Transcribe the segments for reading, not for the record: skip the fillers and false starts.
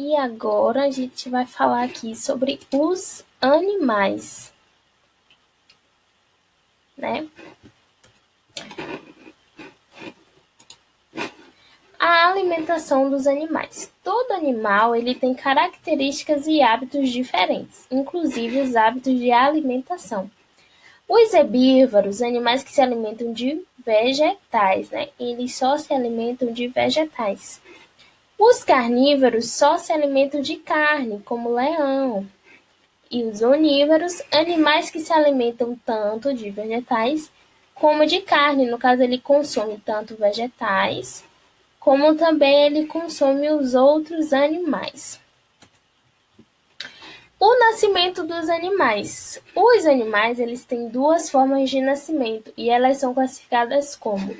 E agora a gente vai falar aqui sobre os animais, né? A alimentação dos animais. Todo animal ele tem características e hábitos diferentes, inclusive os hábitos de alimentação. Os herbívoros, animais que se alimentam de vegetais, né? Eles só se alimentam de vegetais. Os carnívoros só se alimentam de carne, como o leão. E os onívoros, animais que se alimentam tanto de vegetais como de carne. No caso, ele consome tanto vegetais, como também ele consome os outros animais. O nascimento dos animais. Os animais eles têm duas formas de nascimento e elas são classificadas como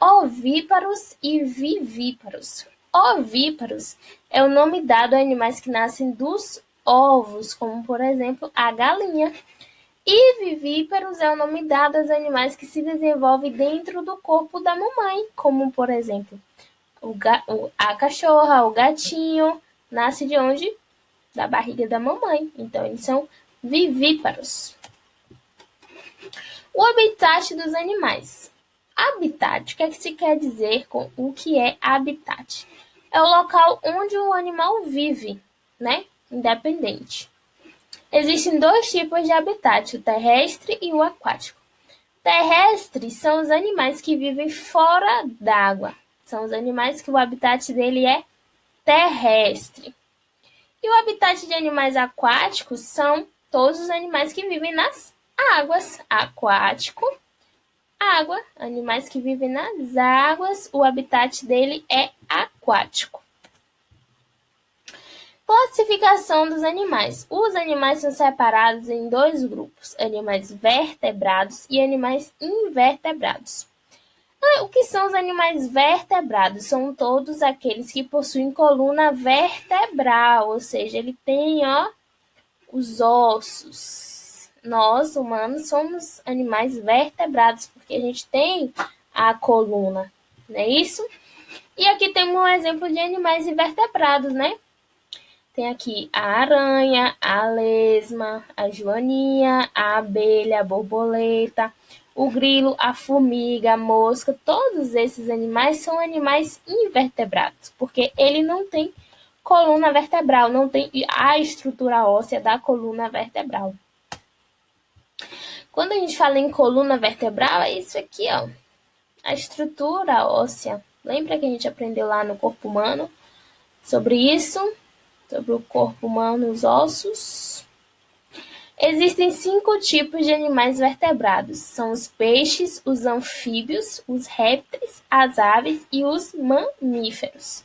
ovíparos e vivíparos. Ovíparos é o nome dado a animais que nascem dos ovos, como por exemplo a galinha. E vivíparos é o nome dado aos animais que se desenvolvem dentro do corpo da mamãe, como por exemplo a cachorra, o gatinho, nasce de onde? Da barriga da mamãe. Então eles são vivíparos. O habitat dos animais. Habitat, o que é que se quer dizer com o que é habitat? É o local onde o animal vive, né? Independente. Existem dois tipos de habitat, o terrestre e o aquático. Terrestres são os animais que vivem fora d'água. São os animais que o habitat dele é terrestre. E o habitat de animais aquáticos são todos os animais que vivem nas águas. Aquático, água, animais que vivem nas águas, o habitat dele é aquático. Classificação dos animais. Os animais são separados em dois grupos, animais vertebrados e animais invertebrados. O que são os animais vertebrados? São todos aqueles que possuem coluna vertebral, ou seja, ele tem, os ossos. Nós, humanos, somos animais vertebrados, porque a gente tem a coluna, não é isso? E aqui temos um exemplo de animais invertebrados, né? Tem aqui a aranha, a lesma, a joaninha, a abelha, a borboleta, o grilo, a formiga, a mosca. Todos esses animais são animais invertebrados, porque ele não tem coluna vertebral, não tem a estrutura óssea da coluna vertebral. Quando a gente fala em coluna vertebral, é isso aqui, ó, a estrutura óssea. Lembra que a gente aprendeu lá no corpo humano sobre isso? Sobre o corpo humano, os ossos. Existem 5 tipos de animais vertebrados. São os peixes, os anfíbios, os répteis, as aves e os mamíferos.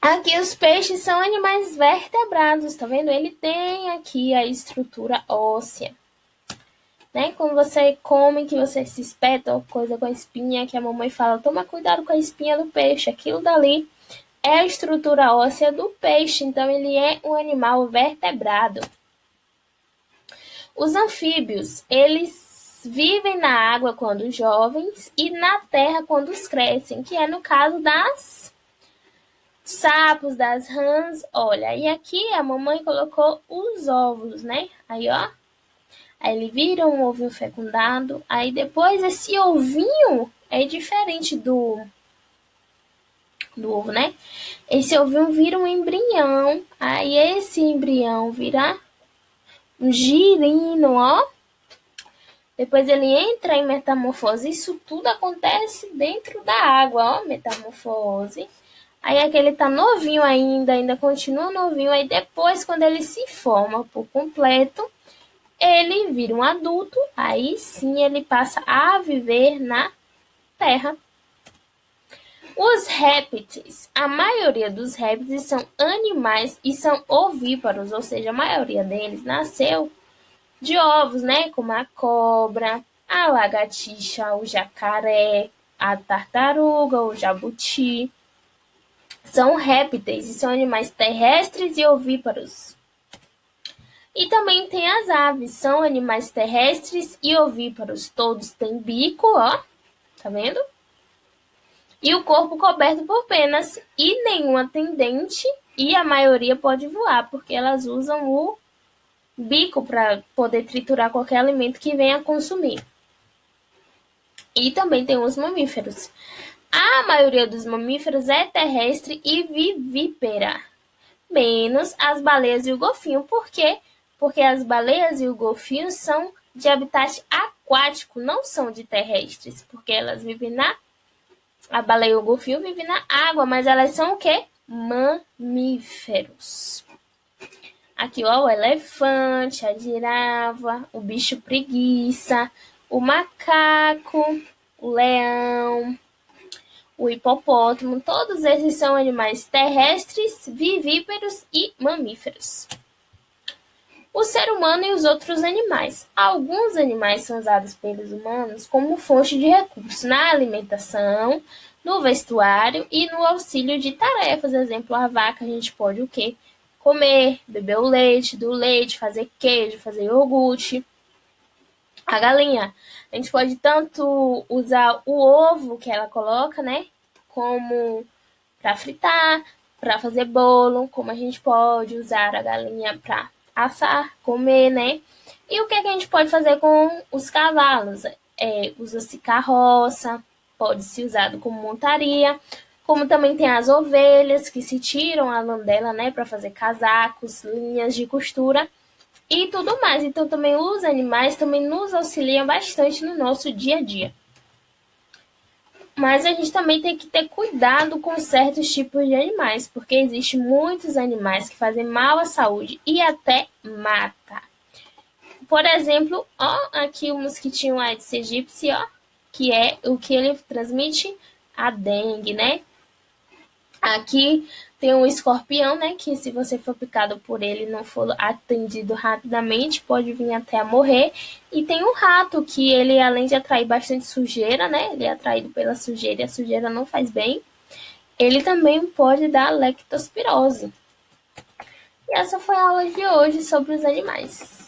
Aqui os peixes são animais vertebrados, tá vendo? Ele tem aqui a estrutura óssea. Né? Quando você come, que você se espeta ou coisa com a espinha, que a mamãe fala, toma cuidado com a espinha do peixe. Aquilo dali é a estrutura óssea do peixe, então ele é um animal vertebrado. Os anfíbios, eles vivem na água quando jovens e na terra quando crescem, que é no caso das sapos, das rãs. Olha, e aqui a mamãe colocou os óvulos, né? Aí, ó. Aí ele vira um ovinho fecundado. Aí depois esse ovinho é diferente do ovo, né? Esse ovinho vira um embrião. Aí esse embrião vira um girino, ó. Depois ele entra em metamorfose. Isso tudo acontece dentro da água, ó. Metamorfose. Aí aquele tá novinho ainda continua novinho. Aí depois, quando ele se forma por completo, ele vira um adulto. Aí sim ele passa a viver na terra. Os répteis, a maioria dos répteis são animais e são ovíparos, ou seja, a maioria deles nasceu de ovos, né? Como a cobra, a lagartixa, o jacaré, a tartaruga, o jabuti. São répteis e são animais terrestres e ovíparos. E também tem as aves, são animais terrestres e ovíparos. Todos têm bico, ó, tá vendo? e o corpo coberto por penas e nenhuma tem dente e a maioria pode voar, porque elas usam o bico para poder triturar qualquer alimento que venha consumir. E também tem os mamíferos. A maioria dos mamíferos é terrestre e vivípara, menos as baleias e o golfinho. Por quê? Porque as baleias e o golfinho são de habitat aquático, não são de terrestres, porque elas vivem na... A baleia e o golfinho vivem na água, mas elas são o quê? Mamíferos. Aqui, ó, o elefante, a girafa, o bicho preguiça, o macaco, o leão, o hipopótamo, todos esses são animais terrestres, vivíparos e mamíferos. O ser humano e os outros animais. Alguns animais são usados pelos humanos como fonte de recursos na alimentação, no vestuário e no auxílio de tarefas. Exemplo, a vaca, a gente pode o quê? Comer, beber o leite, do leite, fazer queijo, fazer iogurte. A galinha, a gente pode tanto usar o ovo que ela coloca, né? Como para fritar, para fazer bolo, como a gente pode usar a galinha para assar, comer, né? E o que, é que a gente pode fazer com os cavalos? Usa-se carroça, pode ser usado como montaria, como também tem as ovelhas que se tiram a lã dela, né, para fazer casacos, linhas de costura e tudo mais. Então também os animais também nos auxiliam bastante no nosso dia a dia. Mas a gente também tem que ter cuidado com certos tipos de animais, porque existem muitos animais que fazem mal à saúde e até mata. Por exemplo, ó, aqui o mosquitinho Aedes aegypti, ó, que é o que ele transmite a dengue, né? Aqui tem um escorpião, né, que se você for picado por ele e não for atendido rapidamente, pode vir até a morrer. E tem um rato, que ele, além de atrair bastante sujeira, né, ele é atraído pela sujeira e a sujeira não faz bem, ele também pode dar leptospirose. E essa foi a aula de hoje sobre os animais.